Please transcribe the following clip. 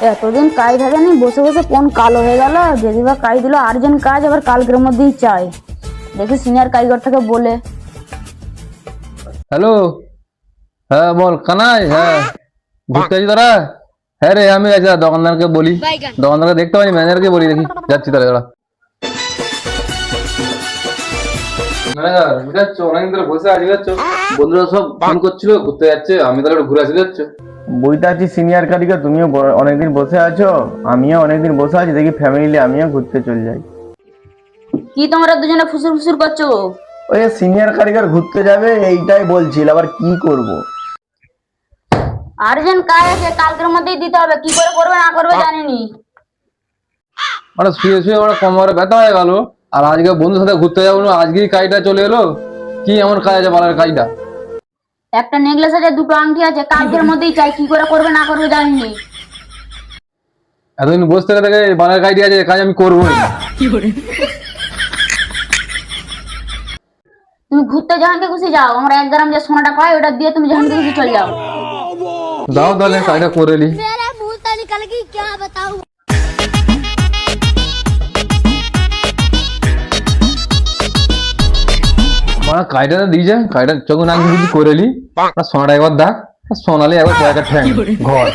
এতদিন কাজ থাকে নি, বসে বসে কোন কালো হয়ে গেল। যদি বা কাজ দিল আর্জেন্ট কাজ, আবার কালকের মধ্যেই চাই। দেখি সিনিয়র কারিগর থেকে বলে। হ্যালো, হ্যাঁ বল কানাই। হ্যাঁ ঘুরতে আছি তোরা? হ্যাঁ রে আমি আছি, দোকানদারকে বলি, দোকানদারকে দেখতে পাইনি, ম্যানেজারকে বলি, দেখি যাচ্ছি তাহলে তোরা। ম্যানেজার বুঝাচ্ছ, অনেকদিন ধরে বসে আছি বুঝাচ্ছ, বন্ধুরা সব ফোন করছিল ঘুরতে যাচ্ছে, আমি তাহলে একটু ঘুরে আসি যাচ্ছ। বইটা আছি সিনিয়র কারিগর, তুমিও অনেকদিন বসে আছো, আমিও অনেকদিন বসে আছি, দেখি ফ্যামিলি আমিও ঘুরতে চলে যাই। কি তোমরা দুজনে ফুসুর ফুসুর করছো? ওই সিনিয়র কারিগর ঘুরতে যাবে এইটাই বলছিল, আবার কি করব। আর্জেন্ট কাজ আছে, কালকের মধ্যেই দিতে হবে। কি করে করবে না করবে জানিনি। মানে শুয়ে শুয়ে আমার কোমরে ব্যথা হয়ে গেল, আর আজকে বন্ধুর সাথে ঘুরতে যাবো না, আজকেই কাজটা চলে এলো। কি এমন কাজ আছে বলার কাজটা? একটা নেকলেস আছে, দুটো আংটি আছে, কালকের মধ্যেই চাই। কি করে করবে না করবে জানিনি। এতদিন বসে থেকে থেকে বানার কাজটি আছে, কাজ আমি করবো না। তুমি ঘুরতে যেখানকে খুশি যাও, আমরা 1 গ্রাম যে সোনাটা পাই ওটা দিয়ে তুমি যেখানকে খুশি চলে যাও। দাও তাহলে কাজটা করে নি। मेरा मुंह से निकल गई, क्या बताऊं। মানে কাজটা দিয়েছে, কাজটা যখন আমি কিছু করে নি, সোনাটা একবার দেখ, সোনালি একবার কয়েকটা ঠ্যাং ঘর।